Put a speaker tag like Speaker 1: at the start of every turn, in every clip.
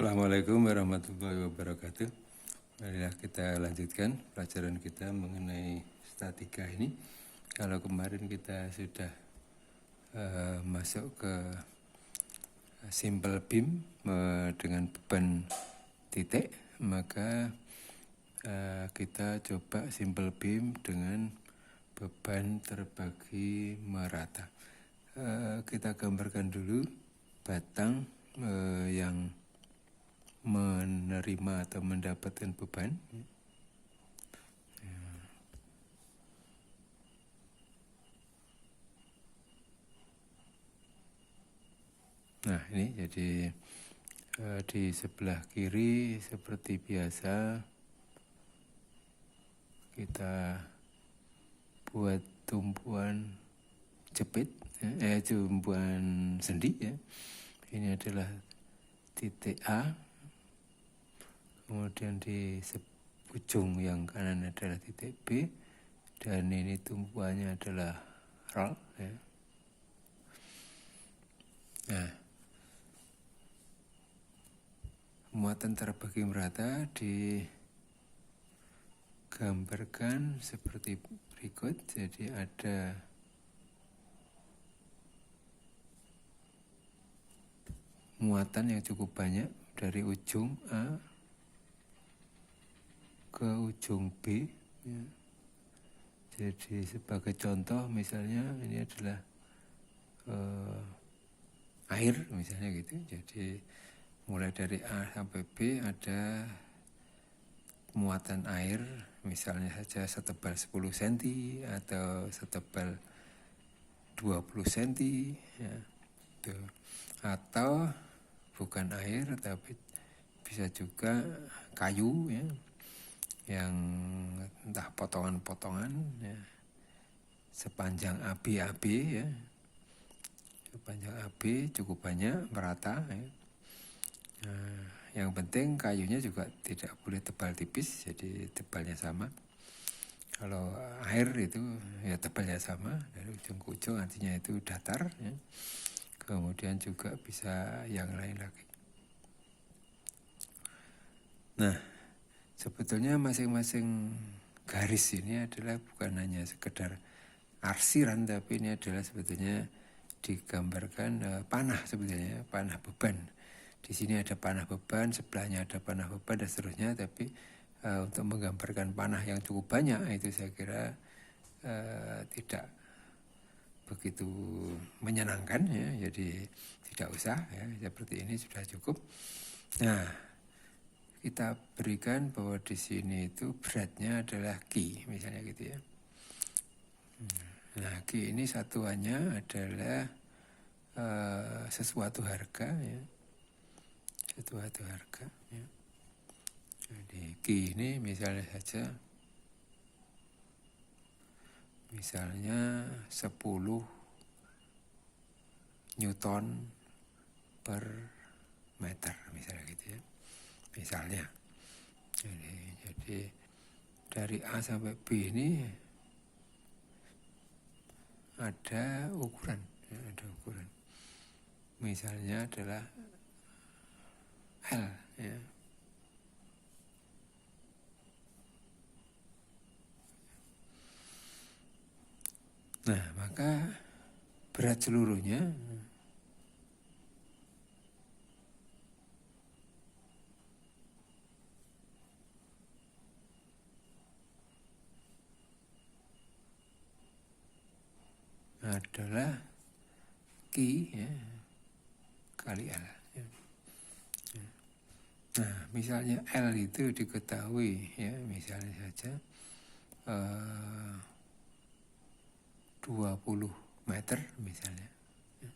Speaker 1: Assalamualaikum warahmatullahi wabarakatuh. Marilah kita lanjutkan pelajaran kita mengenai statika ini. Kalau kemarin kita sudah masuk ke simple beam dengan beban titik, maka kita coba simple beam dengan beban terbagi merata. Kita gambarkan dulu batang yang menerima atau mendapatkan beban. Nah, ini jadi di sebelah kiri seperti biasa kita buat tumpuan jepit, tumpuan sendi ya. Ini adalah titik A. Kemudian di ujung yang kanan adalah titik B, dan ini tumpuannya adalah roll. Ya. Nah, muatan terbagi merata digambarkan seperti berikut. Jadi ada muatan yang cukup banyak dari ujung A ke ujung B ya. Jadi sebagai contoh misalnya ini adalah air misalnya gitu. Jadi mulai dari A sampai B ada muatan air misalnya saja setebal 10 cm atau setebal 20 cm ya. Tuh. Atau bukan air tapi bisa juga kayu ya, yang entah potongan-potongan ya, sepanjang AB ya, sepanjang AB cukup banyak merata ya. Nah, yang penting kayunya juga tidak boleh tebal tipis, jadi tebalnya sama. Kalau air itu ya tebalnya sama dari ujung ke ujung, artinya itu datar ya. Kemudian juga bisa yang lain lagi. Nah, sebetulnya masing-masing garis ini adalah bukan hanya sekedar arsiran, tapi ini adalah sebetulnya digambarkan panah, sebetulnya panah beban. Di sini ada panah beban, sebelahnya ada panah beban dan seterusnya. Tapi untuk menggambarkan panah yang cukup banyak itu saya kira tidak begitu menyenangkan ya. Jadi tidak usah ya, seperti ini sudah cukup. Nah, kita berikan bahwa di sini itu beratnya adalah Q, misalnya gitu ya. Nah, Q ini satuannya adalah sesuatu harga ya. Sesuatu harga ya. Jadi Q ini misalnya saja misalnya 10 Newton per meter misalnya gitu ya. Misalnya, jadi dari A sampai B ini ada ukuran, ya, ada ukuran. Misalnya adalah L, ya. Nah, maka berat seluruhnya adalah Q ya, kali L ya. Nah, misalnya L itu diketahui ya, misalnya saja 20 meter misalnya ya.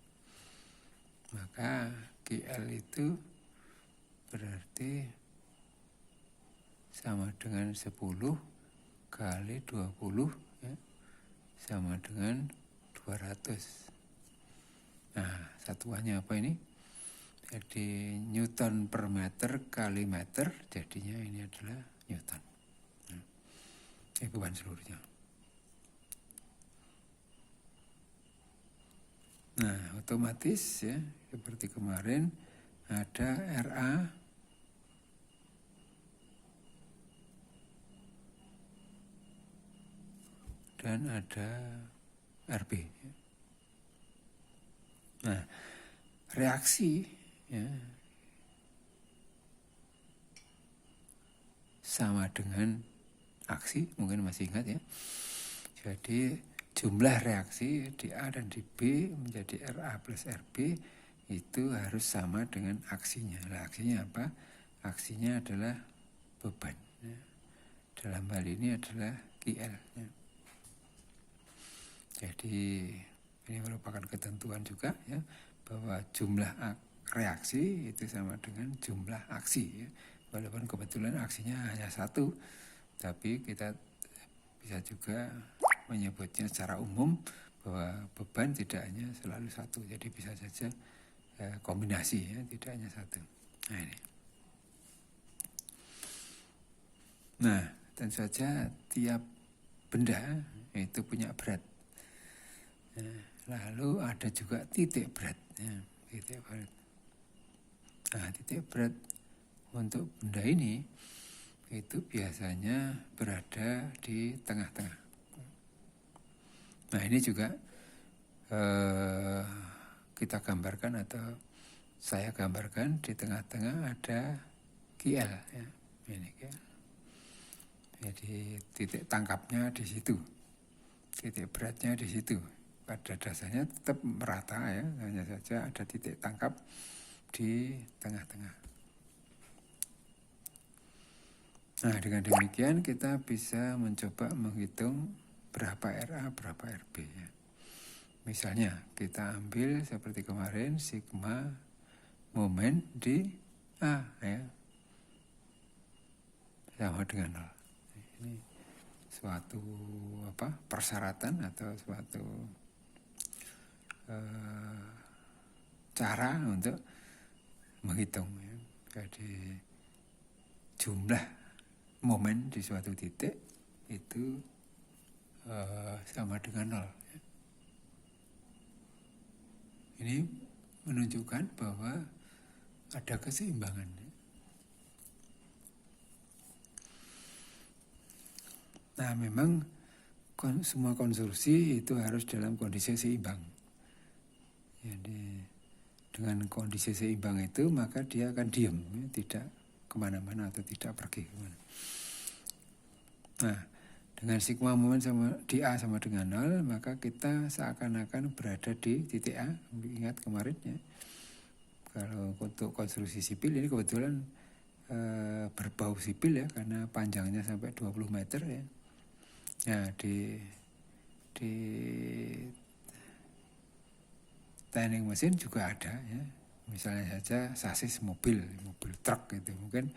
Speaker 1: Maka QL itu berarti sama dengan 10 kali 20 ya, sama dengan 200. Nah, satuannya apa ini? Jadi Newton per meter kali meter, jadinya ini adalah Newton. Ini beban seluruhnya. Nah, otomatis ya, seperti kemarin ada RA dan ada RB. Nah, reaksi ya, sama dengan aksi, mungkin masih ingat ya. Jadi jumlah reaksi di A dan di B menjadi RA plus RB itu harus sama dengan aksinya. Nah, aksinya apa? Aksinya adalah beban. Ya. Dalam hal ini adalah QL. Ya. Jadi ini merupakan ketentuan juga ya, bahwa jumlah reaksi itu sama dengan jumlah aksi. Ya. Walaupun kebetulan aksinya hanya satu, tapi kita bisa juga menyebutnya secara umum bahwa beban tidak hanya selalu satu, jadi bisa saja kombinasi ya, tidak hanya satu. Nah ini. Nah, tentu saja tiap benda itu punya berat. Lalu ada juga titik berat. Ya, titik berat. Nah, titik berat untuk benda ini itu biasanya berada di tengah-tengah. Nah ini juga kita gambarkan atau saya gambarkan di tengah-tengah ada QL. Ya. Ini QL. Jadi titik tangkapnya di situ, titik beratnya di situ. Pada dasarnya tetap merata ya, hanya saja ada titik tangkap di tengah-tengah. Nah, dengan demikian kita bisa mencoba menghitung berapa RA, berapa RB. Ya. Misalnya kita ambil seperti kemarin sigma momen di A ya, sama dengan 0. Ini suatu persyaratan atau suatu cara untuk menghitung. Ya. Jadi jumlah momen di suatu titik itu sama dengan 0. Ini menunjukkan bahwa ada keseimbangan. Nah, memang semua konstruksi itu harus dalam kondisi seimbang. Jadi dengan kondisi seimbang itu maka dia akan diam, ya, tidak kemana-mana atau tidak pergi kemana. Nah, dengan sigma momen di A sama dengan 0, maka kita seakan-akan berada di titik A. Ingat kemarin ya, kalau untuk konstruksi sipil ini kebetulan berbau sipil ya, karena panjangnya sampai 20 meter ya. Nah, di teknik mesin juga ada ya. Misalnya saja sasis mobil truk gitu, mungkin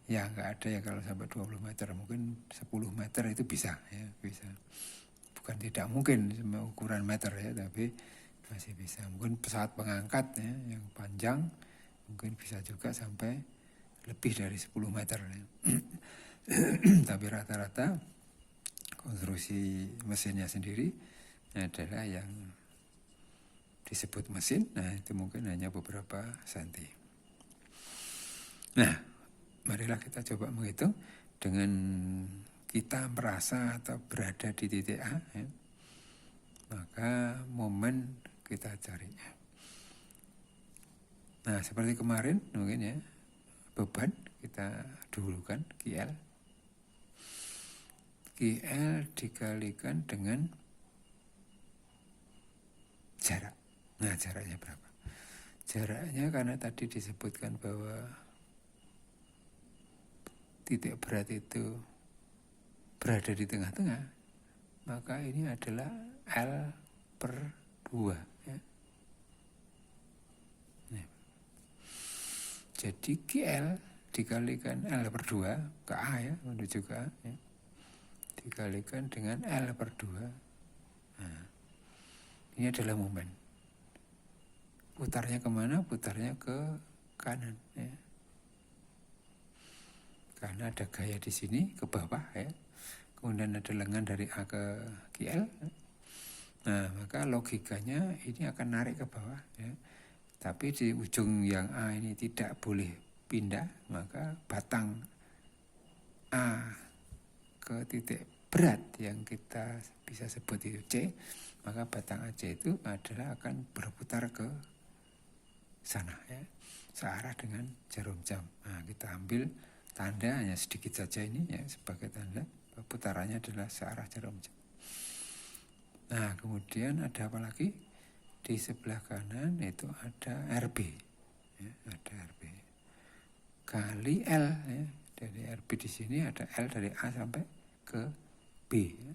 Speaker 1: ya nggak ada ya kalau sampai 20 meter, mungkin 10 meter itu bisa ya, bisa. Bukan tidak mungkin sama ukuran meter ya, tapi masih bisa. Mungkin pesawat pengangkat ya, yang panjang mungkin bisa juga sampai lebih dari 10 meter ya. Tapi rata-rata konstruksi mesinnya sendiri adalah yang disebut mesin, nah itu mungkin hanya beberapa senti. Nah, marilah kita coba menghitung dengan kita merasa atau berada di titik A, ya, maka momen kita cari. Nah, seperti kemarin mungkin ya, beban kita dahulukan QL. QL dikalikan dengan jarak. Nah, jaraknya berapa? Jaraknya karena tadi disebutkan bahwa titik berat itu berada di tengah-tengah, maka ini adalah L per 2. Ya. Nah. Jadi QL dikalikan L per 2 ke A ya, menuju ke A. Ya. Dikalikan dengan L per 2. Nah, ini adalah momen. Putarnya kemana? Putarnya ke kanan. Ya. Karena ada gaya di sini ke bawah ya. Kemudian ada lengan dari A ke QL. Nah, maka logikanya ini akan narik ke bawah ya. Tapi di ujung yang A ini tidak boleh pindah, maka batang A ke titik berat yang kita bisa sebut itu C, maka batang AC itu adalah akan berputar ke sana ya, searah dengan jarum jam. Nah, kita ambil tanda hanya sedikit saja ini ya sebagai tanda putarannya adalah searah jarum jam. Nah, kemudian ada apa lagi? Di sebelah kanan itu ada RB. Ya, ada RB. Kali L ya. Dari RB di sini ada L dari A sampai ke B. Ya.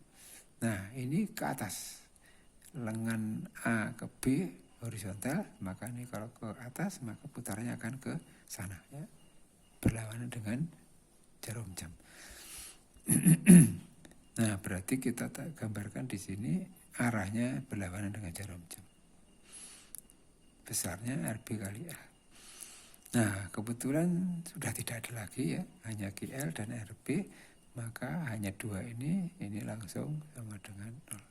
Speaker 1: Nah, ini ke atas. Lengan A ke B horizontal, maka ini kalau ke atas maka putarannya akan ke sana ya. Berlawanan dengan jarum jam. Nah, berarti kita gambarkan di sini arahnya berlawanan dengan jarum jam. Besarnya RB kali L. Nah, kebetulan sudah tidak ada lagi ya, hanya GL dan RB, maka hanya dua ini langsung sama dengan 0.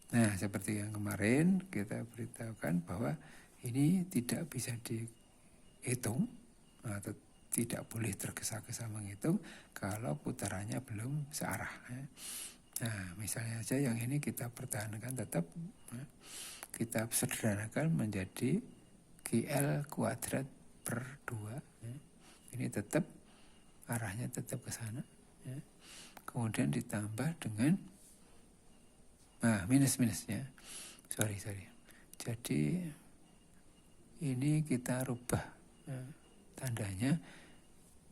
Speaker 1: Nah, seperti yang kemarin kita beritahukan bahwa ini tidak bisa dihitung atau tidak boleh tergesa-gesa menghitung kalau putarannya belum searah. Ya. Nah, misalnya saja yang ini kita pertahankan tetap, ya, kita sederhanakan menjadi GL kuadrat per 2. Ya. Ini tetap arahnya tetap ke sana. Ya. Kemudian ditambah dengan minus ya. Sorry. Jadi ini kita rubah ya, tandanya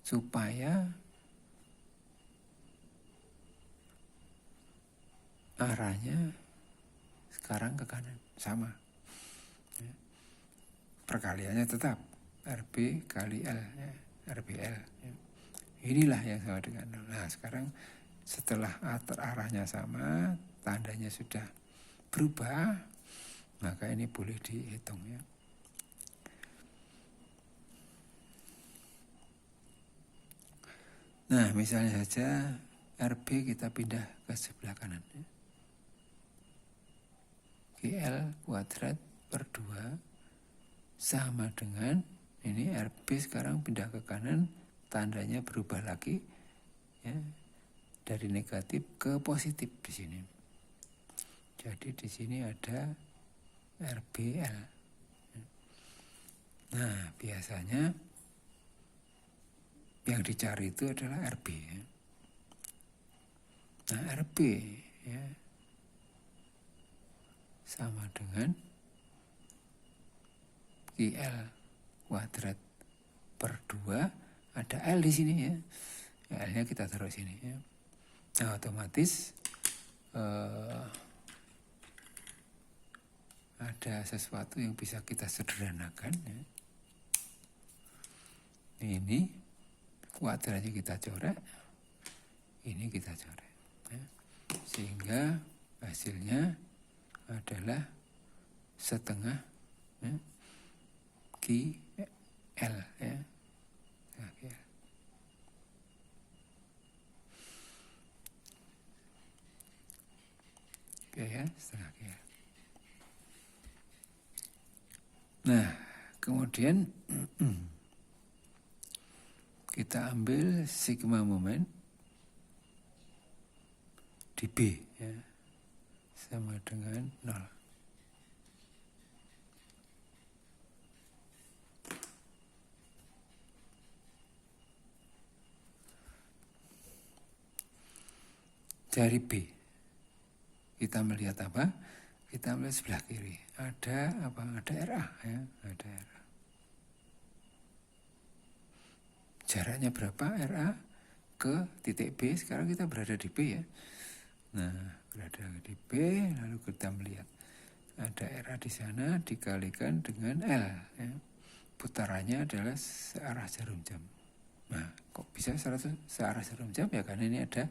Speaker 1: supaya arahnya sekarang ke kanan sama. Ya. Perkaliannya tetap RB kali L ya, RBL. Ya. Inilah yang sama dengan 0. Nah, sekarang setelah arahnya sama, tandanya sudah berubah, maka ini boleh dihitung ya. Nah, misalnya saja RB kita pindah ke sebelah kanan ya. GL kuadrat per 2 sama dengan ini RB sekarang pindah ke kanan, tandanya berubah lagi ya, dari negatif ke positif di sini. Jadi di sini ada RBL. Nah, biasanya yang dicari itu adalah RB ya. Nah, RB ya sama dengan GL kuadrat per 2, ada L di sini ya. L-nya kita taruh sini ya. Nah, otomatis ada sesuatu yang bisa kita sederhanakan ya. Ini kuadratnya kita coret, ini kita coret ya. Sehingga hasilnya adalah setengah ya, GL ya. Oke ya, setengah GL. Nah, kemudian kita ambil sigma moment di B ya, sama dengan 0. Dari B kita melihat apa? Kita melihat sebelah kiri. Ada apa? Ada RA ya, ada RA. Jaraknya berapa RA ke titik B? Sekarang kita berada di B ya. Nah, berada di B, lalu kita melihat ada RA di sana dikalikan dengan L ya. Putarannya adalah searah jarum jam. Nah, kok bisa searah jarum jam? Ya karena ini ada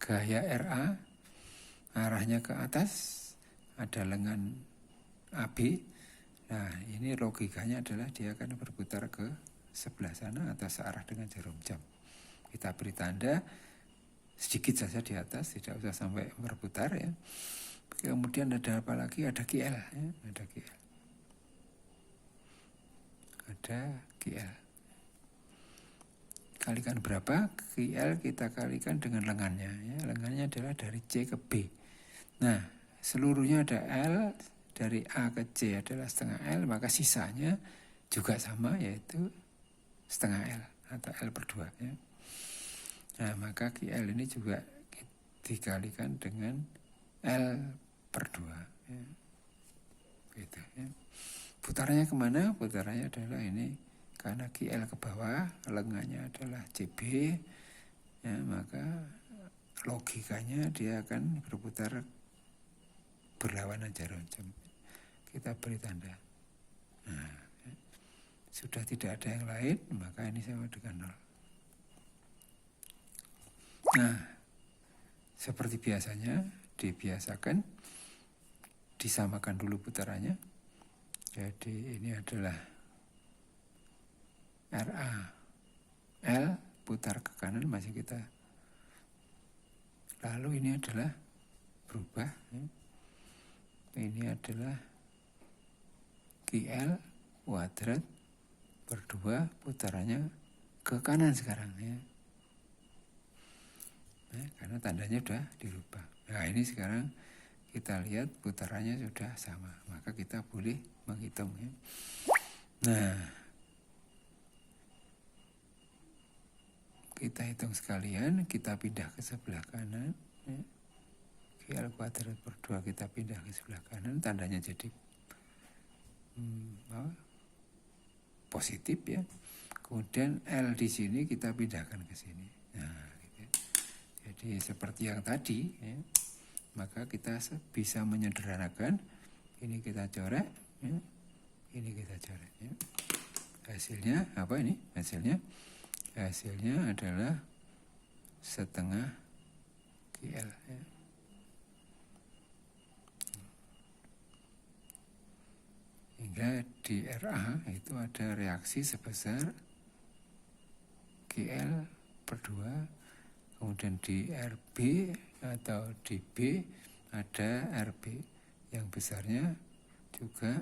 Speaker 1: gaya RA, arahnya ke atas, ada lengan AB. Nah, ini logikanya adalah dia akan berputar ke sebelah sana atau searah dengan jarum jam. Kita beri tanda sedikit saja di atas, tidak usah sampai berputar ya. Kemudian ada apa lagi? Ada GL ya, ada GL. Ada GL. kalikan berapa? QL kita kalikan dengan lengannya. Ya. Lengannya adalah dari C ke B. Nah, seluruhnya ada L, dari A ke C adalah setengah L, maka sisanya juga sama, yaitu setengah L atau L per 2. Ya. Nah, maka QL ini juga dikalikan dengan L per 2. Ya. Gitu, ya. Putarannya kemana? Putarannya adalah ini, karena QL ke bawah, lengannya adalah CB, ya, maka logikanya dia akan berputar berlawanan jarum jam. Kita beri tanda. Nah, ya. Sudah tidak ada yang lain, maka ini sama dengan 0. Nah, seperti biasanya, dibiasakan, disamakan dulu putarannya. Jadi ini adalah RA, L putar ke kanan masih kita. Lalu ini adalah berubah. Ya. Ini adalah QL kuadrat per 2, putarannya ke kanan sekarang. Ya. Nah, karena tandanya sudah dirubah. Nah, ini sekarang kita lihat putarannya sudah sama, maka kita boleh menghitung. Ya. Nah, kita hitung sekalian, kita pindah ke sebelah kanan. Ya. QL kuadrat per 2 kita pindah ke sebelah kanan, tandanya jadi positif ya. Kemudian L di sini kita pindahkan ke sini. Nah, gitu. Jadi seperti yang tadi, ya, maka kita bisa menyederhanakan. Ini kita coret, ya. Ini kita coret. Ya. Hasilnya apa ini? Hasilnya adalah setengah QL. Ya. Hingga di RA itu ada reaksi sebesar QL per 2, kemudian di RB atau di B ada RB yang besarnya juga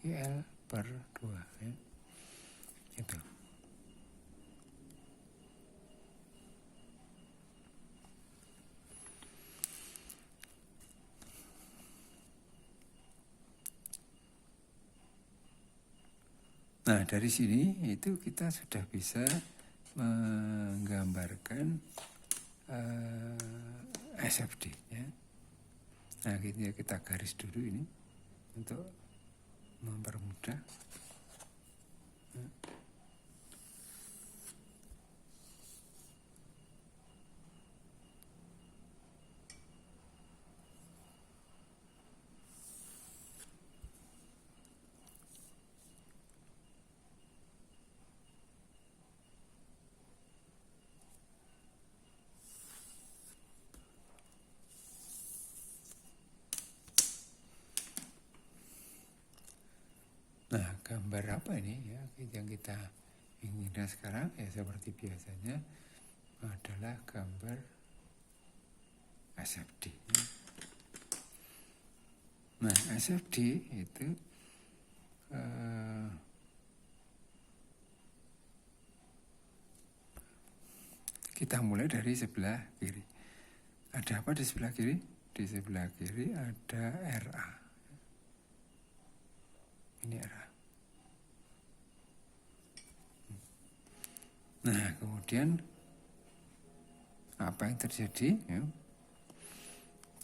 Speaker 1: QL per 2. Ya. Itu. Nah, dari sini itu kita sudah bisa menggambarkan SFD. Ya. Nah, kita garis dulu ini untuk mempermudah. Ya. Nah, gambar apa ini ya yang kita inginkan sekarang ya seperti biasanya adalah gambar SFD. Ya. Nah, SFD itu kita mulai dari sebelah kiri. Ada apa di sebelah kiri? Di sebelah kiri ada RA. Ini RA. Nah, kemudian apa yang terjadi? Ya.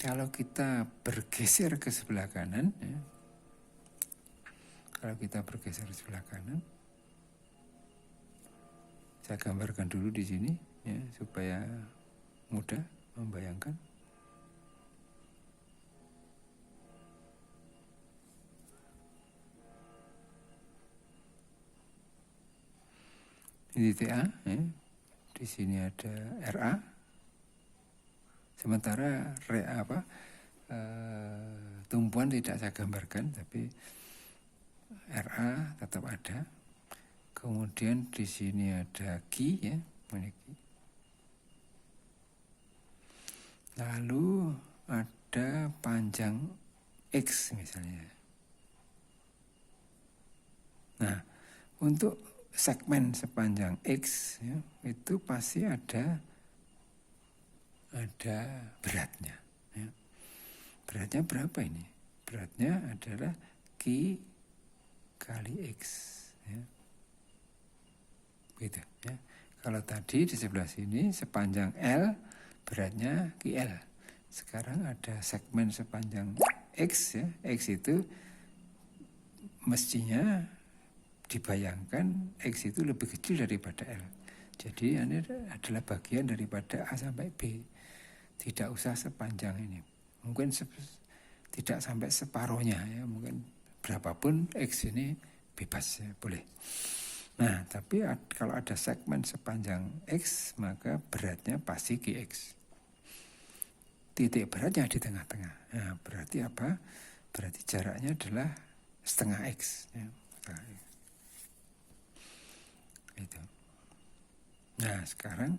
Speaker 1: Kalau kita bergeser ke sebelah kanan, ya. Kalau kita bergeser ke sebelah kanan, saya gambarkan dulu di sini, ya, supaya mudah membayangkan. Ini TA, ya. Di sini ada RA. Sementara tumpuan tidak saya gambarkan, tapi RA tetap ada. Kemudian di sini ada Q, ya, lalu ada panjang X misalnya. Nah, untuk segmen sepanjang X ya, itu pasti ada beratnya. Ya. Beratnya berapa ini? Beratnya adalah Q kali X. Ya. Gitu, ya. Kalau tadi di sebelah sini sepanjang L beratnya QL. Sekarang ada segmen sepanjang X ya. X itu mestinya dibayangkan X itu lebih kecil daripada L. Jadi ini adalah bagian daripada A sampai B. Tidak usah sepanjang ini. Mungkin tidak sampai separuhnya ya. Mungkin berapapun X ini bebas ya, boleh. Nah, tapi kalau ada segmen sepanjang X, maka beratnya pasti QX. Titik beratnya di tengah-tengah. Nah, berarti apa? Berarti jaraknya adalah setengah X. Ya. Itu. Nah, sekarang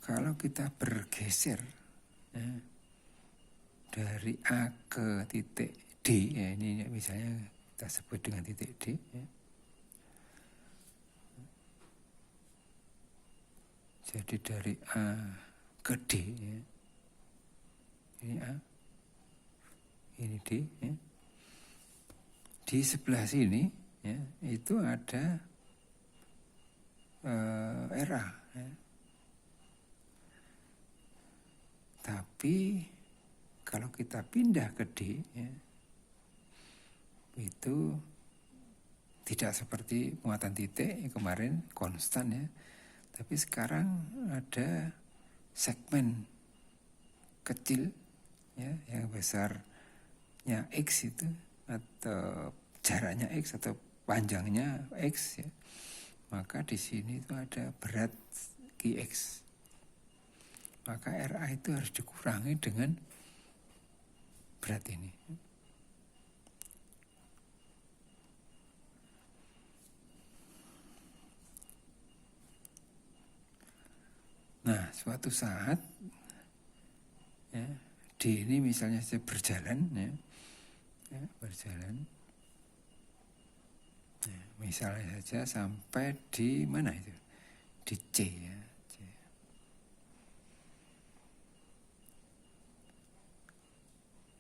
Speaker 1: kalau kita bergeser ya, dari A ke titik D, ya ini misalnya kita sebut dengan titik D. Ya. Jadi dari A ke D, ya. Ini A, ini D. Ya. Di sebelah sini, ya, itu ada RA. Ya. Tapi kalau kita pindah ke D, ya, itu tidak seperti muatan titik yang kemarin konstan ya. Tapi sekarang ada segmen kecil ya, yang besarnya X itu atau jaraknya X atau panjangnya X ya. Maka di sini itu ada berat QX. Maka RA itu harus dikurangi dengan berat ini. Nah, suatu saat ya, D ini misalnya saya berjalan ya, berjalan. Ya, misalnya saja sampai di mana itu? Di C ya. C.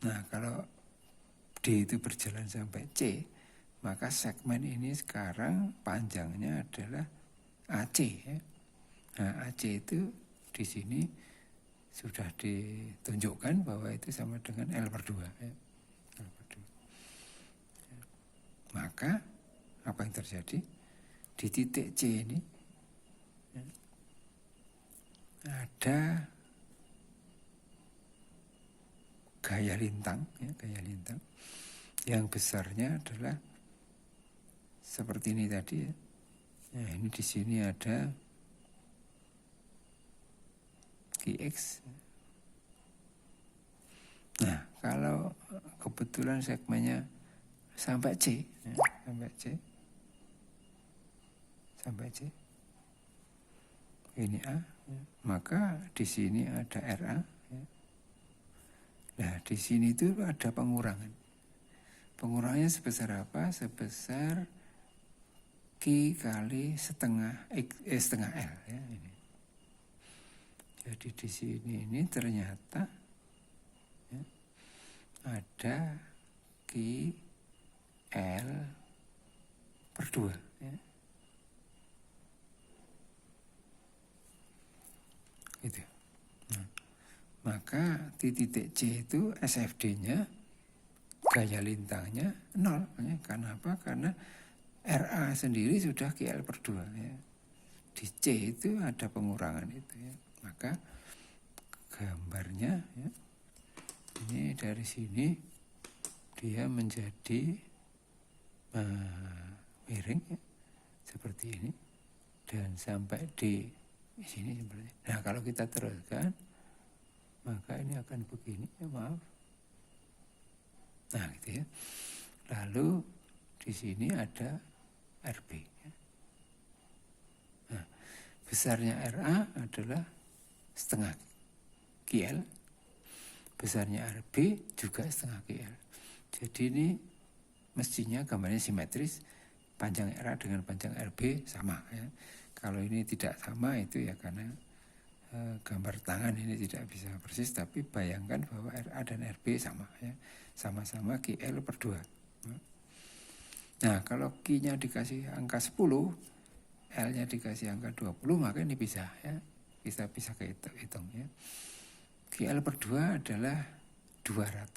Speaker 1: Nah, kalau D itu berjalan sampai C, maka segmen ini sekarang panjangnya adalah AC ya. Nah, AC itu di sini sudah ditunjukkan bahwa itu sama dengan L/2 ya. L/2. Ya. Maka apa yang terjadi? Di titik C ini ya, ada gaya lintang ya, gaya lintang yang besarnya adalah seperti ini tadi ya. Nah, ini di sini ada QX. Nah, kalau kebetulan segmennya sampai C, ya, sampai C, ini A, ya, maka di sini ada RA. Ya. Nah, di sini itu ada pengurangan. Pengurangannya sebesar apa? Sebesar Q kali setengah L ya ini. Jadi di sini ini ternyata ya, ada QL/2 ya. Gitu. Nah, maka di titik C itu SFD-nya gaya lintangnya 0 ya. Karena apa? Karena RA sendiri sudah QL/2 ya. Di C itu ada pengurangan itu ya. Maka gambarnya ya, ini dari sini dia menjadi miring ya, seperti ini dan sampai di sini seperti ini. Nah, kalau kita teruskan maka ini akan begini ya, maaf. Nah, gitu ya. Lalu di sini ada RB ya. Nah, besarnya RA adalah setengah QL, besarnya RB juga setengah QL. Jadi ini mestinya gambarnya simetris, panjang RA dengan panjang RB sama ya. Kalau ini tidak sama itu ya karena gambar tangan ini tidak bisa persis, tapi bayangkan bahwa RA dan RB sama ya, sama-sama QL per 2. Nah kalau Q-nya dikasih angka 10, L-nya dikasih angka 20, maka ini bisa ya, kita bisa hitung ya. QL per 2 adalah 200